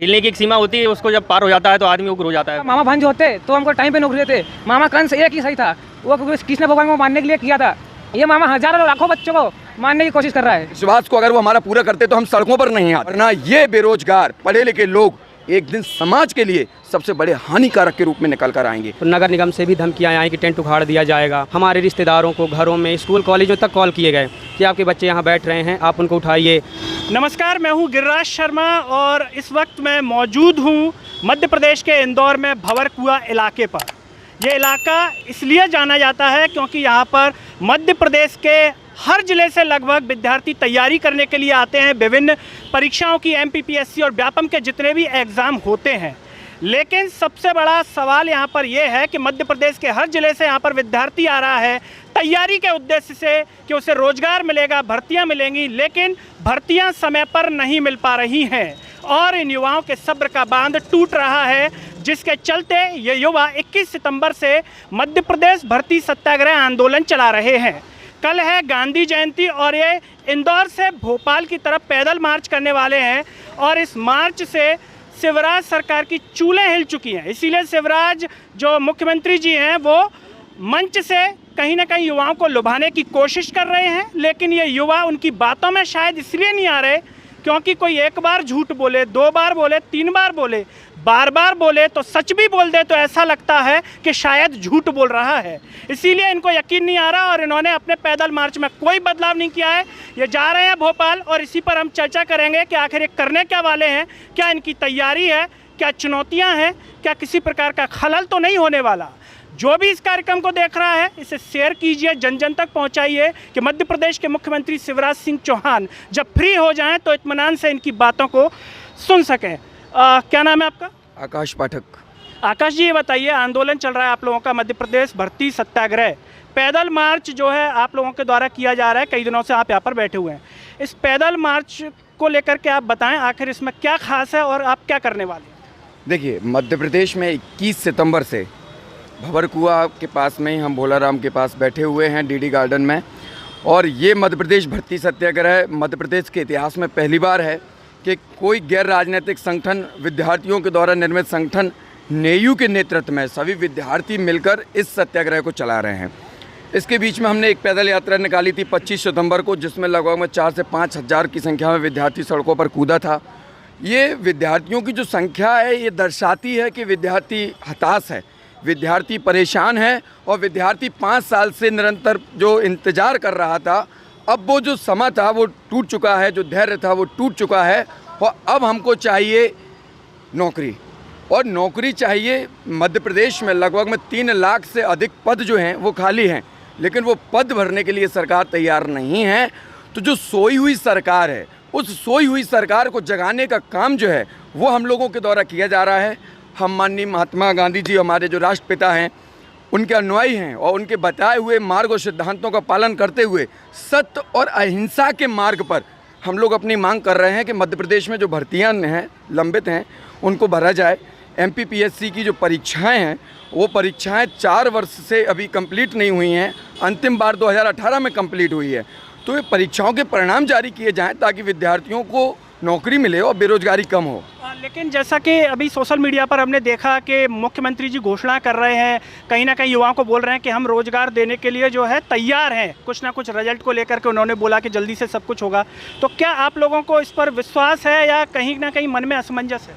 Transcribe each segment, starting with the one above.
झेलने की एक सीमा होती है, उसको जब पार हो जाता है तो आदमी उग्र हो जाता है। मामा भांजे होते तो हमको टाइम पे नौकरी देते। मामा कंस एक ही सही था, वो कृष्ण भगवान को मारने के लिए किया था। ये मामा हजारों लाखों बच्चों को मारने की कोशिश कर रहा है। विश्वास को अगर वो हमारा पूरा करते तो हम सड़कों पर नहीं आते, वरना ये बेरोजगार पढ़े लिखे लोग एक दिन समाज के लिए सबसे बड़े हानिकारक के रूप में निकल कर आएंगे। तो नगर निगम से भी धमकियां आई कि टेंट उखाड़ दिया जाएगा। हमारे रिश्तेदारों को घरों में, स्कूल कॉलेजों तक कॉल किए गए कि आपके बच्चे यहाँ बैठ रहे हैं, आप उनको उठाइए। नमस्कार, मैं हूँ गिरिराज शर्मा और इस वक्त मैं मौजूद हूँ मध्य प्रदेश के इंदौर में भंवरकुआ इलाके पर। ये इलाका इसलिए जाना जाता है क्योंकि यहाँ पर मध्य प्रदेश के हर ज़िले से लगभग विद्यार्थी तैयारी करने के लिए आते हैं। विभिन्न परीक्षाओं की MPPSC और व्यापम के जितने भी एग्ज़ाम होते हैं। लेकिन सबसे बड़ा सवाल यहाँ पर यह है कि मध्य प्रदेश के हर ज़िले से यहाँ पर विद्यार्थी आ रहा है तैयारी के उद्देश्य से कि उसे रोज़गार मिलेगा, भर्तियाँ मिलेंगी, लेकिन भर्तियाँ समय पर नहीं मिल पा रही हैं और इन युवाओं के सब्र का बांध टूट रहा है, जिसके चलते ये युवा 21 सितंबर से मध्य प्रदेश भर्ती सत्याग्रह आंदोलन चला रहे हैं। कल है गांधी जयंती और ये इंदौर से भोपाल की तरफ पैदल मार्च करने वाले हैं और इस मार्च से शिवराज सरकार की चूल्हें हिल चुकी हैं। इसीलिए शिवराज जो मुख्यमंत्री जी हैं वो मंच से कहीं ना कहीं युवाओं को लुभाने की कोशिश कर रहे हैं, लेकिन ये युवा उनकी बातों में शायद इसलिए नहीं आ रहे क्योंकि कोई एक बार झूठ बोले, 2 बार बोले, 3 बार बोले, बार बार बोले तो सच भी बोल दे तो ऐसा लगता है कि शायद झूठ बोल रहा है। इसीलिए इनको यकीन नहीं आ रहा और इन्होंने अपने पैदल मार्च में कोई बदलाव नहीं किया है। ये जा रहे हैं भोपाल और इसी पर हम चर्चा करेंगे कि आखिर ये करने क्या वाले हैं, क्या इनकी तैयारी है, क्या चुनौतियाँ हैं, क्या किसी प्रकार का खलल तो नहीं होने वाला। जो भी इस कार्यक्रम को देख रहा है इसे शेयर कीजिए, जन जन तक पहुंचाइए कि मध्य प्रदेश के मुख्यमंत्री शिवराज सिंह चौहान जब फ्री हो जाएं तो इत्मीनान से इनकी बातों को सुन सकें। क्या नाम है आपका? आकाश पाठक। आकाश जी, ये बताइए, आंदोलन चल रहा है आप लोगों का मध्य प्रदेश भर्ती सत्याग्रह, पैदल मार्च जो है आप लोगों के द्वारा किया जा रहा है, कई दिनों से आप यहाँ पर बैठे हुए हैं। इस पैदल मार्च को लेकर के आप बताएं आखिर इसमें क्या खास है और आप क्या करने वाले हैं? देखिए, मध्य प्रदेश में 21 सितंबर से भंवरकुआ के पास में ही हम भोलाराम के पास बैठे हुए हैं DD गार्डन में, और ये मध्य प्रदेश भर्ती सत्याग्रह मध्य प्रदेश के इतिहास में पहली बार है कि कोई गैर राजनीतिक संगठन, विद्यार्थियों के द्वारा निर्मित संगठन नेयू के नेतृत्व में सभी विद्यार्थी मिलकर इस सत्याग्रह को चला रहे हैं। इसके बीच में हमने एक पैदल यात्रा निकाली थी 25 सितंबर को, जिसमें लगभग में 4 से 5 हज़ार की संख्या में विद्यार्थी सड़कों पर कूदा था। ये विद्यार्थियों की जो संख्या है ये दर्शाती है कि विद्यार्थी हताश है, विद्यार्थी परेशान है और विद्यार्थी 5 साल से निरंतर जो इंतज़ार कर रहा था, अब वो जो समय था वो टूट चुका है, जो धैर्य था वो टूट चुका है और अब हमको चाहिए नौकरी, और नौकरी चाहिए। मध्य प्रदेश में लगभग में 3 लाख से अधिक पद जो हैं वो खाली हैं, लेकिन वो पद भरने के लिए सरकार तैयार नहीं है। तो जो सोई हुई सरकार है, उस सोई हुई सरकार को जगाने का काम जो है वो हम लोगों के द्वारा किया जा रहा है। हम माननीय महात्मा गांधी जी हमारे जो राष्ट्रपिता हैं उनके अनुयायी हैं और उनके बताए हुए मार्ग और सिद्धांतों का पालन करते हुए सत्य और अहिंसा के मार्ग पर हम लोग अपनी मांग कर रहे हैं कि मध्य प्रदेश में जो भर्तियां हैं लंबित हैं उनको भरा जाए। MPPSC की जो परीक्षाएं हैं वो परीक्षाएं 4 वर्ष से अभी कंप्लीट नहीं हुई हैं, अंतिम बार 2018 में कंप्लीट हुई है। तो ये परीक्षाओं के परिणाम जारी किए जाएँ ताकि विद्यार्थियों को नौकरी मिले और बेरोजगारी कम हो। लेकिन जैसा कि अभी सोशल मीडिया पर हमने देखा कि मुख्यमंत्री जी घोषणा कर रहे हैं, कहीं ना कहीं युवाओं को बोल रहे हैं कि हम रोजगार देने के लिए जो है तैयार हैं, कुछ ना कुछ रिजल्ट को लेकर के उन्होंने बोला कि जल्दी से सब कुछ होगा। तो क्या आप लोगों को इस पर विश्वास है या कहीं ना कहीं मन में असमंजस है?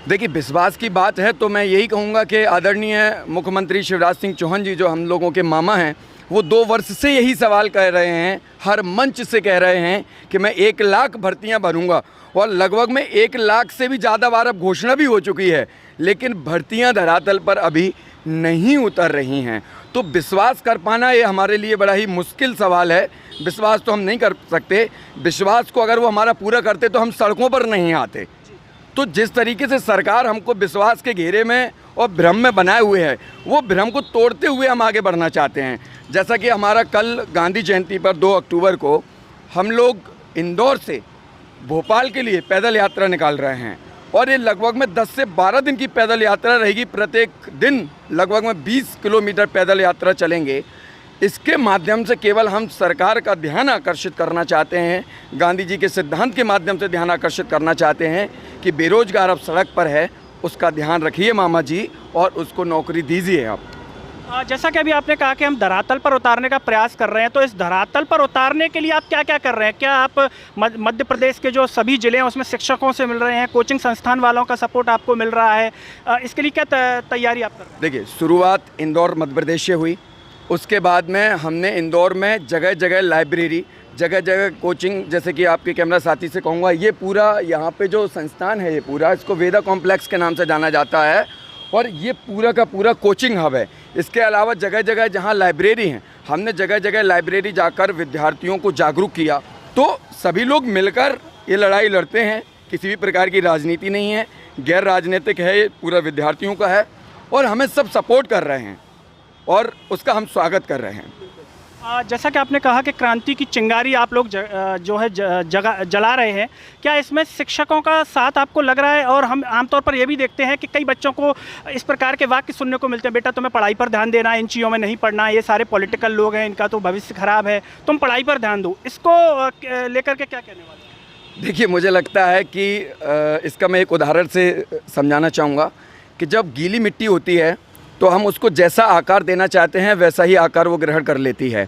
देखिए, विश्वास की बात है तो मैं यही कहूँगा कि आदरणीय मुख्यमंत्री शिवराज सिंह चौहान जी जो हम लोगों के मामा हैं वो 2 वर्ष से यही सवाल कह रहे हैं, हर मंच से कह रहे हैं कि मैं 1 लाख भर्तियां भरूंगा, और लगभग में 1 लाख से भी ज़्यादा बार अब घोषणा भी हो चुकी है, लेकिन भर्तियां धरातल पर अभी नहीं उतर रही हैं। तो विश्वास कर पाना ये हमारे लिए बड़ा ही मुश्किल सवाल है। विश्वास तो हम नहीं कर सकते, विश्वास को अगर वो हमारा पूरा करते तो हम सड़कों पर नहीं आते। तो जिस तरीके से सरकार हमको विश्वास के घेरे में और भ्रम में बनाए हुए है, वो भ्रम को तोड़ते हुए हम आगे बढ़ना चाहते हैं। जैसा कि हमारा कल गांधी जयंती पर 2 अक्टूबर को हम लोग इंदौर से भोपाल के लिए पैदल यात्रा निकाल रहे हैं, और ये लगभग में 10 से 12 दिन की पैदल यात्रा रहेगी। प्रत्येक दिन लगभग में 20 किलोमीटर पैदल यात्रा चलेंगे। इसके माध्यम से केवल हम सरकार का ध्यान आकर्षित करना चाहते हैं, गांधी जी के सिद्धांत के माध्यम से ध्यान आकर्षित करना चाहते हैं कि बेरोजगार अब सड़क पर है, उसका ध्यान रखिए मामा जी और उसको नौकरी दीजिए आप। जैसा कि अभी आपने कहा कि हम धरातल पर उतारने का प्रयास कर रहे हैं, तो इस धरातल पर उतारने के लिए आप क्या क्या कर रहे हैं? क्या आप मध्य प्रदेश के जो सभी ज़िले हैं उसमें शिक्षकों से मिल रहे हैं, कोचिंग संस्थान वालों का सपोर्ट आपको मिल रहा है? इसके लिए क्या तैयारी आप कर रहे हैं? देखिए, शुरुआत इंदौर मध्य प्रदेश से हुई, उसके बाद में हमने इंदौर में जगह जगह लाइब्रेरी, जगह जगह कोचिंग, जैसे कि आपके कैमरा साथी से कहूँगा, ये पूरा यहाँ पे जो संस्थान है, ये पूरा इसको वेदा कॉम्प्लेक्स के नाम से जाना जाता है और ये पूरा का पूरा कोचिंग हब है। इसके अलावा जगह जगह जहाँ लाइब्रेरी हैं, हमने जगह जगह लाइब्रेरी जाकर विद्यार्थियों को जागरूक किया। तो सभी लोग मिलकर ये लड़ाई लड़ते हैं, किसी भी प्रकार की राजनीति नहीं है, गैर राजनीतिक है, ये पूरा विद्यार्थियों का है और हमें सब सपोर्ट कर रहे हैं और उसका हम स्वागत कर रहे हैं। जैसा कि आपने कहा कि क्रांति की चिंगारी आप लोग जो है जला रहे हैं, क्या इसमें शिक्षकों का साथ आपको लग रहा है? और हम आमतौर पर ये भी देखते हैं कि कई बच्चों को इस प्रकार के वाक्य सुनने को मिलते हैं, बेटा तुम्हें पढ़ाई पर ध्यान देना है, इन चीज़ों में नहीं पढ़ना, ये सारे पॉलिटिकल लोग हैं, इनका तो भविष्य खराब है, तुम पढ़ाई पर ध्यान दो। इसको लेकर के क्या कहने वाले हैं? देखिए, मुझे लगता है कि इसका मैं एक उदाहरण से समझाना चाहूँगा कि जब गीली मिट्टी होती है तो हम उसको जैसा आकार देना चाहते हैं वैसा ही आकार वो ग्रहण कर लेती है,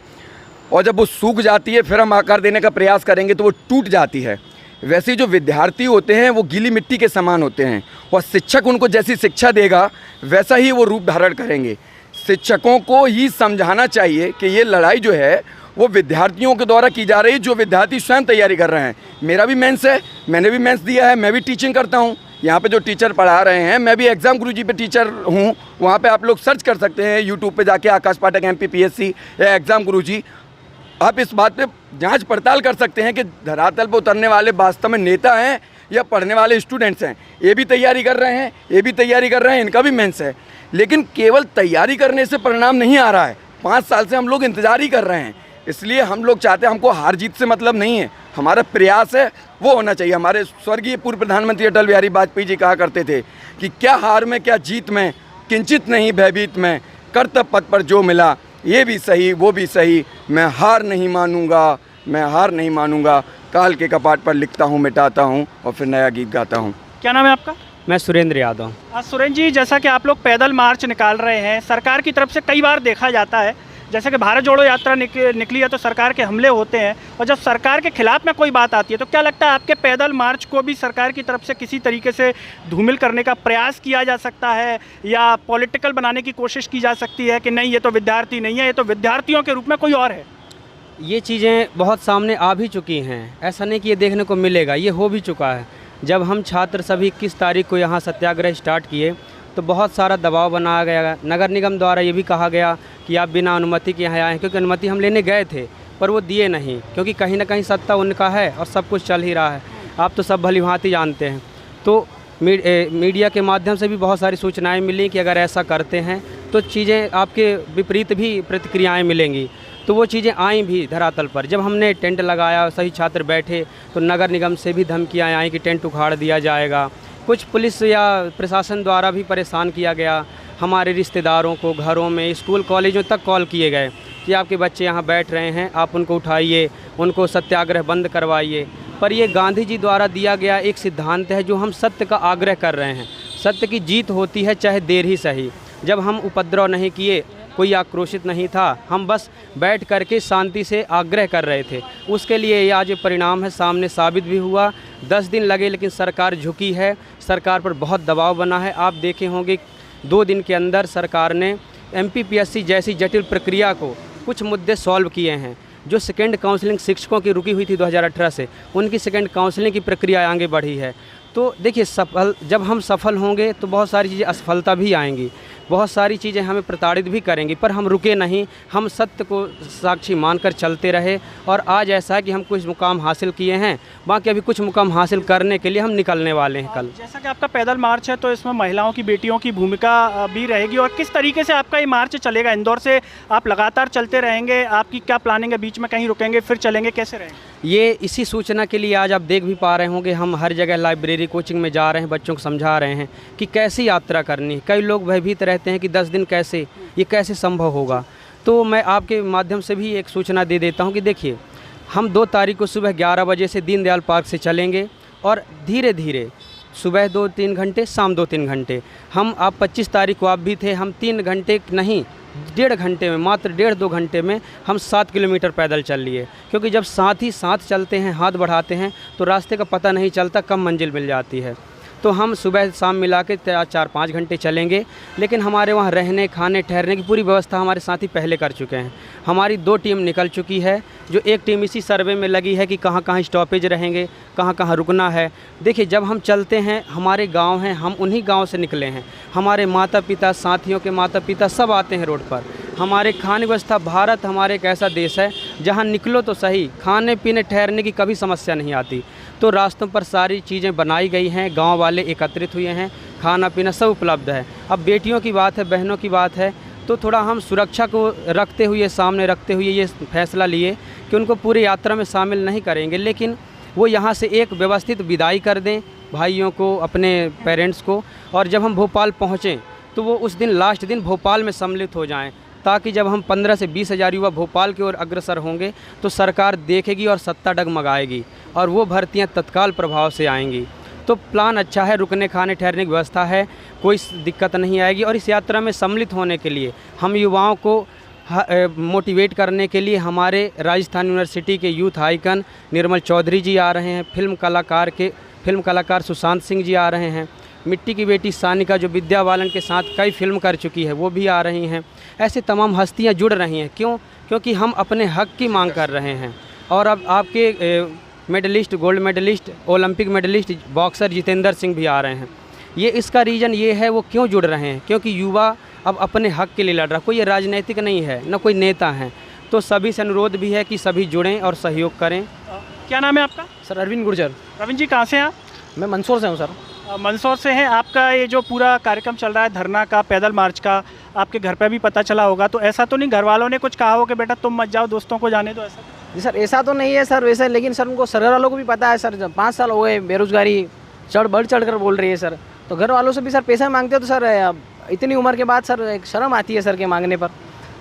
और जब वो सूख जाती है फिर हम आकार देने का प्रयास करेंगे तो वो टूट जाती है। वैसे ही जो विद्यार्थी होते हैं वो गीली मिट्टी के समान होते हैं और शिक्षक उनको जैसी शिक्षा देगा वैसा ही वो रूप धारण करेंगे। शिक्षकों को ही समझाना चाहिए कि ये लड़ाई जो है वो विद्यार्थियों के द्वारा की जा रही है, जो विद्यार्थी स्वयं तैयारी कर रहे हैं। मेरा भी मेंस है, मैंने भी मेंस दिया है, मैं भी टीचिंग करता हूँ। यहाँ पे जो टीचर पढ़ा रहे हैं, मैं भी एग्ज़ाम गुरुजी पे टीचर हूँ, वहाँ पे आप लोग सर्च कर सकते हैं यूट्यूब पे जाके, आकाश पाठक MPPSC या एग्ज़ाम गुरुजी। आप इस बात पे जांच पड़ताल कर सकते हैं कि धरातल पर उतरने वाले वास्तव में नेता हैं या पढ़ने वाले स्टूडेंट्स हैं। ये भी तैयारी कर रहे हैं, ये भी तैयारी कर रहे हैं, इनका भी मेंस है। लेकिन केवल तैयारी करने से परिणाम नहीं आ रहा है, 5 साल से हम लोग इंतज़ार ही कर रहे हैं। इसलिए हम लोग चाहते हैं, हमको हार जीत से मतलब नहीं है, हमारा प्रयास है वो होना चाहिए। हमारे स्वर्गीय पूर्व प्रधानमंत्री अटल बिहारी वाजपेयी जी कहा करते थे कि क्या हार में क्या जीत में, किंचित नहीं भयभीत में, कर्तव्य पथ पर जो मिला ये भी सही वो भी सही, मैं हार नहीं मानूंगा, मैं हार नहीं मानूंगा, काल के कपाट पर लिखता हूँ, मिटाता हूँ और फिर नया गीत गाता हूँ। क्या नाम है आपका? मैं सुरेंद्र यादव। सुरेंद्र जी, जैसा कि आप लोग पैदल मार्च निकाल रहे हैं, सरकार की तरफ से कई बार देखा जाता है, जैसे कि भारत जोड़ो यात्रा निकली है तो सरकार के हमले होते हैं, और जब सरकार के खिलाफ में कोई बात आती है तो क्या लगता है आपके पैदल मार्च को भी सरकार की तरफ से किसी तरीके से धूमिल करने का प्रयास किया जा सकता है या पॉलिटिकल बनाने की कोशिश की जा सकती है कि नहीं ये तो विद्यार्थी नहीं है, ये तो विद्यार्थियों के रूप में कोई और है? ये चीज़ें बहुत सामने आ भी चुकी हैं, ऐसा नहीं कि ये देखने को मिलेगा, ये हो भी चुका है। जब हम छात्र सभी 21 तारीख को यहाँ सत्याग्रह स्टार्ट किए तो बहुत सारा दबाव बनाया गया, नगर निगम द्वारा ये भी कहा गया कि आप बिना अनुमति के यहाँ आएँ, क्योंकि अनुमति हम लेने गए थे पर वो दिए नहीं, क्योंकि कहीं ना कहीं सत्ता उनका है और सब कुछ चल ही रहा है, आप तो सब भलीभांति जानते हैं। तो मीडिया के माध्यम से भी बहुत सारी सूचनाएं मिली कि अगर ऐसा करते हैं तो चीज़ें आपके विपरीत भी प्रतिक्रियाएं मिलेंगी, तो वो चीज़ें आई भी धरातल पर। जब हमने टेंट लगाया, सही छात्र बैठे, तो नगर निगम से भी धमकियाँ आई कि टेंट उखाड़ दिया जाएगा, कुछ पुलिस या प्रशासन द्वारा भी परेशान किया गया, हमारे रिश्तेदारों को घरों में, स्कूल कॉलेजों तक कॉल किए गए कि आपके बच्चे यहाँ बैठ रहे हैं, आप उनको उठाइए, उनको सत्याग्रह बंद करवाइए। पर ये गांधी जी द्वारा दिया गया एक सिद्धांत है जो हम सत्य का आग्रह कर रहे हैं। सत्य की जीत होती है चाहे देर ही सही। जब हम उपद्रव नहीं किए, कोई आक्रोशित नहीं था, हम बस बैठ करके शांति से आग्रह कर रहे थे, उसके लिए ये आज परिणाम है, सामने साबित भी हुआ। 10 दिन लगे लेकिन सरकार झुकी है, सरकार पर बहुत दबाव बना है। आप देखे होंगे 2 दिन के अंदर सरकार ने MPPSC जैसी जटिल प्रक्रिया को कुछ मुद्दे सॉल्व किए हैं। जो सेकेंड काउंसलिंग शिक्षकों की रुकी हुई थी 2018 से, उनकी सेकेंड काउंसलिंग की प्रक्रिया आगे बढ़ी है। तो देखिए, जब हम सफल होंगे तो बहुत सारी चीज़ें असफलता भी आएंगी, बहुत सारी चीज़ें हमें प्रताड़ित भी करेंगी, पर हम रुके नहीं, हम सत्य को साक्षी मानकर चलते रहे। और आज ऐसा है कि हम कुछ मुकाम हासिल किए हैं, बाकी अभी कुछ मुकाम हासिल करने के लिए हम निकलने वाले हैं कल। जैसा कि आपका पैदल मार्च है तो इसमें महिलाओं की, बेटियों की भूमिका भी रहेगी, और किस तरीके से आपका ये मार्च चलेगा? इंदौर से आप लगातार चलते रहेंगे, आपकी क्या प्लानिंग है? बीच में कहीं रुकेंगे फिर चलेंगे, कैसे रहेंगे? ये इसी सूचना के लिए आज आप देख भी पा रहे होंगे, हम हर जगह लाइब्रेरी, कोचिंग में जा रहे हैं, बच्चों को समझा रहे हैं कि कैसी यात्रा करनी है। कई लोग भयभीत रहते हैं कि 10 दिन कैसे, ये कैसे संभव होगा। तो मैं आपके माध्यम से भी एक सूचना दे देता हूं कि देखिए, हम 2 तारीख को सुबह 11 बजे से दीनदयाल पार्क से चलेंगे और धीरे धीरे सुबह 2-3 घंटे, शाम 2-3 घंटे। हम आप 25 तारीख को आप भी थे, हम 3 घंटे नहीं 1.5 घंटे में, मात्र 1.5-2 घंटे में हम 7 किलोमीटर पैदल चल लिए, क्योंकि जब साथ ही साथ चलते हैं, हाथ बढ़ाते हैं, तो रास्ते का पता नहीं चलता, कम मंजिल मिल जाती है। तो हम सुबह शाम मिला के 4-5 घंटे चलेंगे, लेकिन हमारे वहाँ रहने, खाने, ठहरने की पूरी व्यवस्था हमारे साथी पहले कर चुके हैं। हमारी 2 टीम निकल चुकी है, जो एक टीम इसी सर्वे में लगी है कि कहाँ कहाँ स्टॉपेज रहेंगे, कहाँ कहाँ रुकना है। देखिए, जब हम चलते हैं, हमारे गांव हैं, हम उन्हीं गांव से निकले हैं, हमारे माता पिता, साथियों के माता पिता सब आते हैं रोड पर। हमारे खाने व्यवस्था, भारत हमारे एक ऐसा देश है जहाँ निकलो तो सही, खाने पीने ठहरने की कभी समस्या नहीं आती। तो रास्तों पर सारी चीज़ें बनाई गई हैं, गांव वाले एकत्रित हुए हैं, खाना पीना सब उपलब्ध है। अब बेटियों की बात है, बहनों की बात है, तो थोड़ा हम सुरक्षा को रखते हुए, सामने रखते हुए ये फैसला लिए कि उनको पूरी यात्रा में शामिल नहीं करेंगे, लेकिन वो यहाँ से एक व्यवस्थित विदाई कर दें भाइयों को, अपने पेरेंट्स को, और जब हम भोपाल पहुँचें तो वो उस दिन लास्ट दिन भोपाल में सम्मिलित हो जाएं, ताकि जब हम 15 से 20 हज़ार युवा भोपाल की ओर अग्रसर होंगे तो सरकार देखेगी और सत्ता डगमगाएगी और वो भर्तियां तत्काल प्रभाव से आएंगी। तो प्लान अच्छा है, रुकने खाने ठहरने की व्यवस्था है, कोई दिक्कत नहीं आएगी। और इस यात्रा में सम्मिलित होने के लिए हम युवाओं को मोटिवेट करने के लिए हमारे राजस्थान यूनिवर्सिटी के यूथ आइकन निर्मल चौधरी जी आ रहे हैं, फिल्म कलाकार सुशांत सिंह जी आ रहे हैं, मिट्टी की बेटी सानिका जो विद्या बालन के साथ कई फिल्म कर चुकी है वो भी आ रही हैं। ऐसे तमाम हस्तियां जुड़ रही हैं। क्यों? क्योंकि हम अपने हक की मांग कर रहे हैं। और अब आपके medalist, gold medalist, olympic medalist boxer Jitendra Singh भी आ रहे हैं। ये इसका रीज़न ये है, वो क्यों जुड़ रहे हैं? क्योंकि युवा अब अपने हक के लिए लड़ रहा है। कोई ये राजनीतिक नहीं है, न कोई नेता हैं। तो सभी से अनुरोध भी है कि सभी जुड़ें और सहयोग करें। क्या नाम है आपका? सर अरविंद गुर्जर। रविंद्र जी, कहाँ से हैं आप? मैं मंदसौर से हूँ सर। मंदसौर से हैं। आपका ये जो पूरा कार्यक्रम चल रहा है धरना का, पैदल मार्च का, आपके घर पे भी पता चला होगा, तो ऐसा तो नहीं घर वालों ने कुछ कहा हो कि बेटा तुम मत जाओ, दोस्तों को जाने दो, ऐसा? जी सर, ऐसा तो नहीं है सर वैसे, लेकिन सर उनको सर वालों को भी पता है सर, 5 साल हो गए बेरोजगारी बढ़ चढ़ कर बोल रही है सर। तो घर वालों से भी सर पैसा मांगते हो तो सर इतनी उम्र के बाद सर एक शर्म आती है सर के मांगने पर।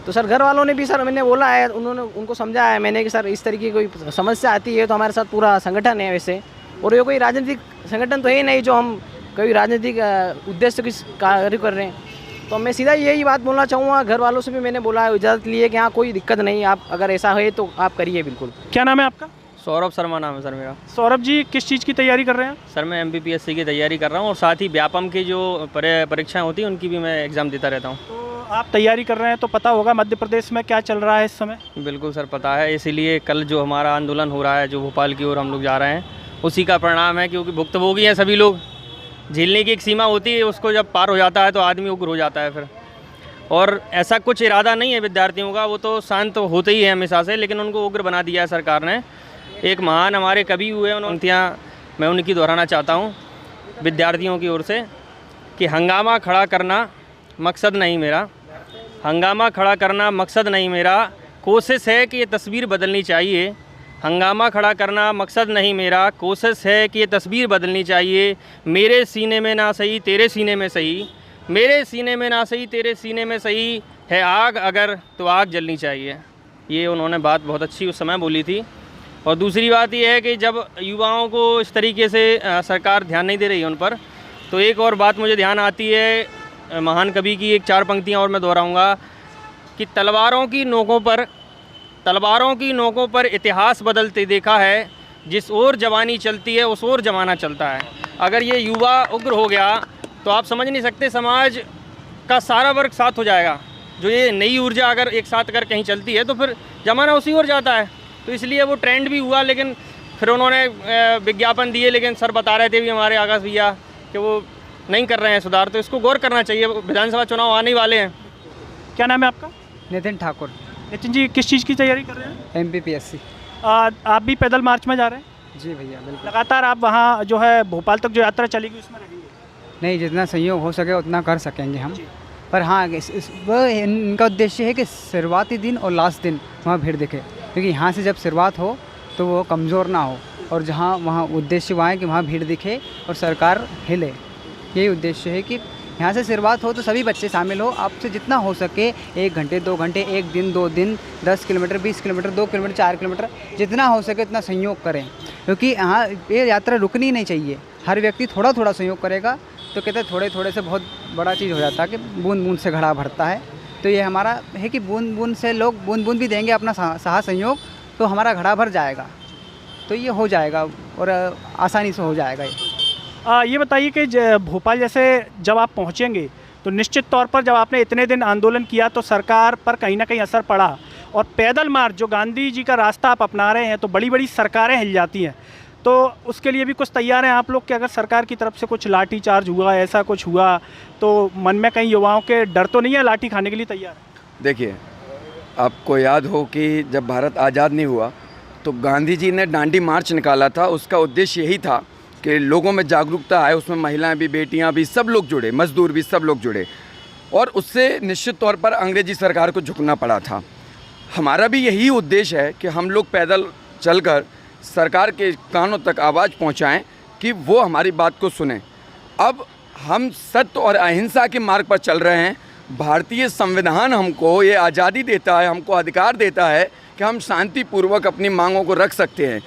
तो सर घर वालों ने भी सर, मैंने बोला है, उन्होंने उनको समझाया है मैंने कि सर इस तरीके की कोई समस्या आती है तो हमारे साथ पूरा संगठन है वैसे, और ये कोई राजनीतिक संगठन तो है नहीं जो हम कोई राजनीतिक उद्देश्य की कार्य कर रहे हैं। तो मैं सीधा यही बात बोलना चाहूँगा, घर वालों से भी मैंने बोला है, इजाज़त ली है कि हाँ कोई दिक्कत नहीं, आप अगर ऐसा है तो आप करिए बिल्कुल। क्या नाम है आपका? सौरभ शर्मा नाम है सर मेरा। सौरभ जी, किस चीज़ की तैयारी कर रहे हैं? सर मैं MPPSC की तैयारी कर रहा हूँ और साथ ही व्यापम की जो परीक्षाएं होती हैं उनकी भी मैं एग्ज़ाम देता रहता हूँ। तो आप तैयारी कर रहे हैं तो पता होगा मध्य प्रदेश में क्या चल रहा है इस समय? बिल्कुल सर पता है, इसीलिए कल जो हमारा आंदोलन हो रहा है, जो भोपाल की ओर हम लोग जा रहे हैं, उसी का परिणाम है। क्योंकि भुक्तभोगी हैं सभी लोग, झेलने की एक सीमा होती है, उसको जब पार हो जाता है तो आदमी उग्र हो जाता है फिर। और ऐसा कुछ इरादा नहीं है विद्यार्थियों का, वो तो शांत होते ही है हमेशा से, लेकिन उनको उग्र बना दिया है सरकार ने। एक महान हमारे कवि हुए, उनतियाँ मैं उनकी दोहराना चाहता हूँ विद्यार्थियों की ओर से कि हंगामा खड़ा करना मकसद नहीं मेरा, हंगामा खड़ा करना मकसद नहीं मेरा, कोशिश है कि ये तस्वीर बदलनी चाहिए। हंगामा खड़ा करना मकसद नहीं मेरा, कोशिश है कि ये तस्वीर बदलनी चाहिए। मेरे सीने में ना सही तेरे सीने में सही, मेरे सीने में ना सही तेरे सीने में सही है आग, अगर तो आग जलनी चाहिए। ये उन्होंने बात बहुत अच्छी उस समय बोली थी। और दूसरी बात ये है कि जब युवाओं को इस तरीके से सरकार ध्यान नहीं दे रही है उन पर, तो एक और बात मुझे ध्यान आती है महान कवि की, एक 4 पंक्तियाँ और मैं दोहराऊँगा कि तलवारों की नोकों पर इतिहास बदलते देखा है, जिस ओर जवानी चलती है उस ओर जमाना चलता है। अगर ये युवा उग्र हो गया तो आप समझ नहीं सकते, समाज का सारा वर्ग साथ हो जाएगा। जो ये नई ऊर्जा अगर एक साथ अगर कहीं चलती है तो फिर जमाना उसी ओर जाता है। तो इसलिए वो ट्रेंड भी हुआ, लेकिन फिर उन्होंने विज्ञापन दिए, लेकिन सर बता रहे थे भी हमारे आकाश भैया कि वो नहीं कर रहे हैं सुधार। तो इसको गौर करना चाहिए, विधानसभा चुनाव आने ही वाले हैं। क्या नाम है आपका? नितिन ठाकुर। नितिन जी, किस चीज़ की तैयारी कर रहे हैं? MPPSC। आप भी पैदल मार्च में जा रहे हैं? जी भैया बिल्कुल। लगातार आप वहाँ जो है भोपाल तक जो यात्रा चलेगी उसमें रहेंगे? नहीं, जितना सहयोग हो सके उतना कर सकेंगे हम। पर हाँ, वह इनका उद्देश्य है कि शुरुआती दिन और लास्ट दिन वहाँ भीड़ दिखे, क्योंकि यहाँ से जब शुरुआत हो तो वो कमज़ोर ना हो, और जहाँ वहाँ उद्देश्य वहाँ है कि वहाँ भीड़ दिखे और सरकार हिले। यही उद्देश्य है कि यहाँ से शुरुआत हो तो सभी बच्चे शामिल हो, आपसे जितना हो सके 1 घंटे 2 घंटे, 1 दिन 2 दिन, 10 किलोमीटर 20 किलोमीटर 2 किलोमीटर 4 किलोमीटर, जितना हो सके उतना सहयोग करें, क्योंकि यहाँ ये यात्रा रुकनी नहीं चाहिए। हर व्यक्ति थोड़ा थोड़ा सहयोग करेगा तो कहते हैं थोड़े थोड़े से बहुत बड़ा चीज़ हो जाता है कि बूंद बूंद से घड़ा भरता है। तो ये हमारा है कि बूंद बूंद से लोग बूंद बूंद भी देंगे अपना साहस सहयोग, तो हमारा घड़ा भर जाएगा, तो ये हो जाएगा और आसानी से हो जाएगा ये बताइए कि भोपाल जैसे जब आप पहुंचेंगे तो निश्चित तौर पर जब आपने इतने दिन आंदोलन किया तो सरकार पर कहीं ना कहीं असर पड़ा, और पैदल मार्च जो गांधी जी का रास्ता आप अपना रहे हैं तो बड़ी बड़ी सरकारें हिल जाती हैं, तो उसके लिए भी कुछ तैयार हैं आप लोग कि अगर सरकार की तरफ से कुछ लाठी चार्ज हुआ, ऐसा कुछ हुआ तो मन में कहीं युवाओं के डर तो नहीं है, लाठी खाने के लिए तैयार है? देखिए, आपको याद हो कि जब भारत आज़ाद नहीं हुआ तो गांधी जी ने दांडी मार्च निकाला था। उसका उद्देश्य यही था कि लोगों में जागरूकता आए, उसमें महिलाएं भी, बेटियां भी, सब लोग जुड़े, मजदूर भी, सब लोग जुड़े, और उससे निश्चित तौर पर अंग्रेजी सरकार को झुकना पड़ा था। हमारा भी यही उद्देश्य है कि हम लोग पैदल चलकर सरकार के कानों तक आवाज़ पहुंचाएं कि वो हमारी बात को सुने। अब हम सत्य और अहिंसा के मार्ग पर चल रहे हैं। भारतीय संविधान हमको ये आज़ादी देता है, हमको अधिकार देता है कि हम शांतिपूर्वक अपनी मांगों को रख सकते हैं।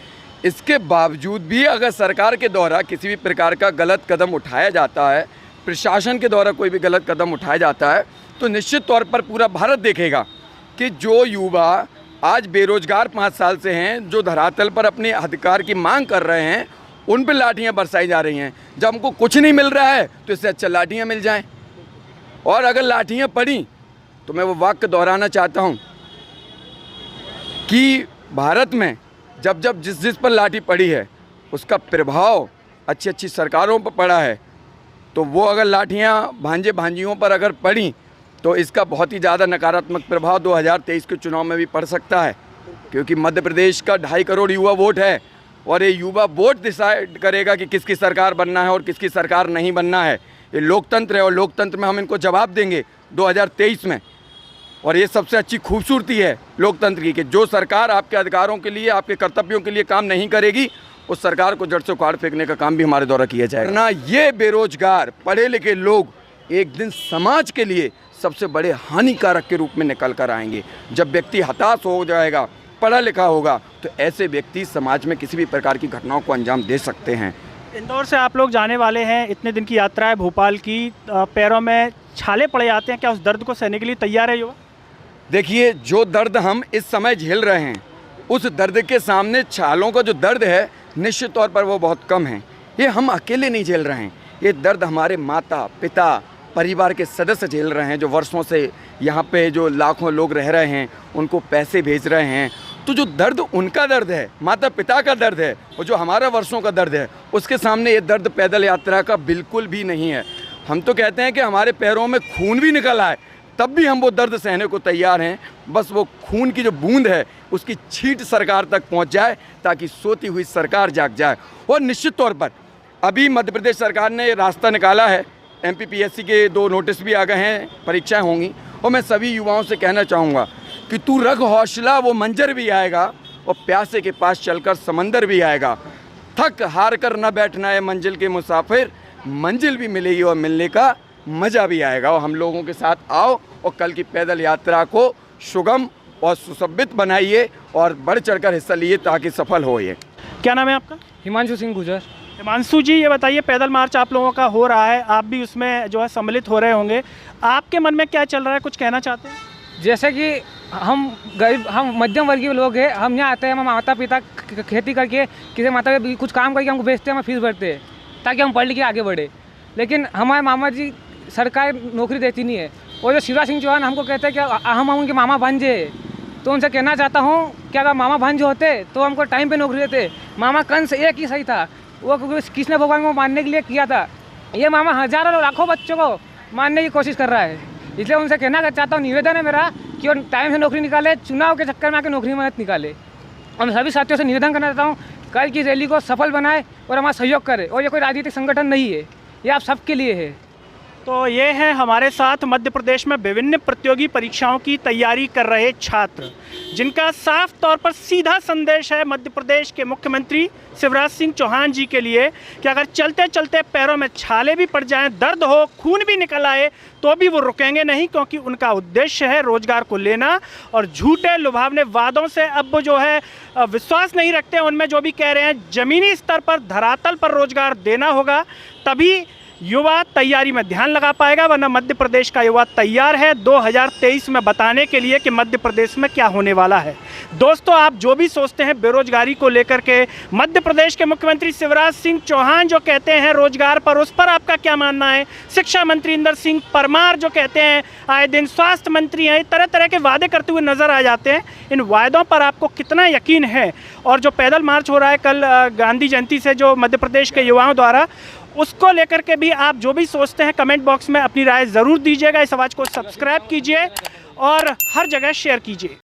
इसके बावजूद भी अगर सरकार के द्वारा किसी भी प्रकार का गलत कदम उठाया जाता है, प्रशासन के द्वारा कोई भी गलत कदम उठाया जाता है, तो निश्चित तौर पर पूरा भारत देखेगा कि जो युवा आज बेरोजगार 5 साल से हैं, जो धरातल पर अपने अधिकार की मांग कर रहे हैं, उन पर लाठियाँ बरसाई जा रही हैं। जब हमको कुछ नहीं मिल रहा है तो इससे अच्छा लाठियाँ मिल जाएं। और अगर लाठियाँ पड़ी तो मैं वो वाक्य दोहराना चाहता हूँ कि भारत में जब जब जिस पर लाठी पड़ी है उसका प्रभाव अच्छी अच्छी सरकारों पर पड़ा है, तो वो अगर लाठियाँ भांजे भांजियों पर अगर पड़ी तो इसका बहुत ही ज़्यादा नकारात्मक प्रभाव 2023 के चुनाव में भी पड़ सकता है, क्योंकि मध्य प्रदेश का 2.5 करोड़ युवा वोट है और ये युवा वोट डिसाइड करेगा कि किसकी सरकार बनना है और किसकी सरकार नहीं बनना है। ये लोकतंत्र है और लोकतंत्र में हम इनको जवाब देंगे 2023 में। और ये सबसे अच्छी खूबसूरती है लोकतंत्र की कि जो सरकार आपके अधिकारों के लिए, आपके कर्तव्यों के लिए काम नहीं करेगी, उस सरकार को जड़ से उखाड़ फेंकने का काम भी हमारे द्वारा किया जाएगा। ना ये बेरोजगार पढ़े लिखे लोग एक दिन समाज के लिए सबसे बड़े हानिकारक के रूप में निकल कर आएंगे। जब व्यक्ति हताश हो जाएगा, पढ़ा लिखा होगा, तो ऐसे व्यक्ति समाज में किसी भी प्रकार की घटनाओं को अंजाम दे सकते हैं। इंदौर से आप लोग जाने वाले हैं, इतने दिन की यात्रा है भोपाल की, पैरों में छाले पड़े जाते हैं, क्या उस दर्द को सहने के लिए तैयार है युवा? देखिए, जो दर्द हम इस समय झेल रहे हैं, उस दर्द के सामने छालों का जो दर्द है निश्चित तौर पर वो बहुत कम है। ये हम अकेले नहीं झेल रहे हैं, ये दर्द हमारे माता पिता परिवार के सदस्य झेल रहे हैं, जो वर्षों से यहाँ पे जो लाखों लोग रह रहे हैं उनको पैसे भेज रहे हैं। तो जो दर्द उनका दर्द है, माता पिता का दर्द है, और जो हमारा वर्षों का दर्द है, उसके सामने ये दर्द पैदल यात्रा का बिल्कुल भी नहीं है। हम तो कहते हैं कि हमारे पैरों में खून भी निकल आए तब भी हम वो दर्द सहने को तैयार हैं। बस वो खून की जो बूंद है उसकी छींट सरकार तक पहुंच जाए ताकि सोती हुई सरकार जाग जाए। और निश्चित तौर पर अभी मध्य प्रदेश सरकार ने रास्ता निकाला है, MPPSC के 2 नोटिस भी आ गए हैं, परीक्षाएं होंगी, और मैं सभी युवाओं से कहना चाहूँगा कि तू रख हौसला, वो मंजर भी आएगा और प्यासे के पास चलकर समंदर भी आएगा। थक हार कर न बैठना है मंजिल के मुसाफिर, मंजिल भी मिलेगी और मिलने का मज़ा भी आएगा। और हम लोगों के साथ आओ और कल की पैदल यात्रा को सुगम और सुशोभित बनाइए और बढ़ चढ़कर हिस्सा लिए ताकि सफल हो। ये क्या नाम है आपका? हिमांशु सिंह गुजर। हिमांशु जी, ये बताइए, पैदल मार्च आप लोगों का हो रहा है, आप भी उसमें जो है सम्मिलित हो रहे होंगे, आपके मन में क्या चल रहा है, कुछ कहना चाहते हैं? जैसे कि हम गरीब, हम मध्यम वर्गीय लोग हैं, हम यहाँ आते हैं, हम माता पिता खेती करके किसी माता के कुछ काम करके हमको बेचते हैं, हम फीस भरते हैं ताकि हम पढ़ लिख के आगे बढ़े। लेकिन हमारे मामा जी सरकार नौकरी देती नहीं है, और जो शिवराज सिंह चौहान हमको कहते हैं कि हम उनके मामा भांजे, तो उनसे कहना चाहता हूँ कि अगर मामा भांजे होते तो हमको टाइम पे नौकरी देते। मामा कंस एक ही सही था, वो कृष्ण भगवान को मारने के लिए किया था, ये मामा हजारों लाखों बच्चों को मारने की कोशिश कर रहा है। इसलिए उनसे कहना चाहता हूँ, निवेदन है मेरा कि वो टाइम से नौकरी निकाले, चुनाव के चक्कर में आके नौकरी में मत निकाले। और मैं सभी साथियों से निवेदन करना चाहता हूँ, कल की रैली को सफल बनाए और हमारा सहयोग करे। और ये कोई राजनीतिक संगठन नहीं है, ये आप सबके लिए है। तो ये हैं हमारे साथ मध्य प्रदेश में विभिन्न प्रतियोगी परीक्षाओं की तैयारी कर रहे छात्र, जिनका साफ तौर पर सीधा संदेश है मध्य प्रदेश के मुख्यमंत्री शिवराज सिंह चौहान जी के लिए कि अगर चलते चलते पैरों में छाले भी पड़ जाएं, दर्द हो, खून भी निकल आए, तो भी वो रुकेंगे नहीं, क्योंकि उनका उद्देश्य है रोजगार को लेना। और झूठे लुभावने वादों से अब वो जो है विश्वास नहीं रखते उनमें, जो भी कह रहे हैं ज़मीनी स्तर पर धरातल पर रोजगार देना होगा, तभी युवा तैयारी में ध्यान लगा पाएगा, वरना मध्य प्रदेश का युवा तैयार है 2023 में बताने के लिए कि मध्य प्रदेश में क्या होने वाला है। दोस्तों, आप जो भी सोचते हैं बेरोजगारी को लेकर के, मध्य प्रदेश के मुख्यमंत्री शिवराज सिंह चौहान जो कहते हैं रोजगार पर, उस पर आपका क्या मानना है? शिक्षा मंत्री इंदर सिंह परमार जो कहते हैं आए दिन, स्वास्थ्य मंत्री हैं, तरह तरह के वादे करते हुए नजर आ जाते हैं, इन वायदों पर आपको कितना यकीन है? और जो पैदल मार्च हो रहा है कल गांधी जयंती से जो मध्य प्रदेश के युवाओं द्वारा, उसको लेकर के भी आप जो भी सोचते हैं कमेंट बॉक्स में अपनी राय ज़रूर दीजिएगा। इस आवाज़ को सब्सक्राइब कीजिए और हर जगह शेयर कीजिए।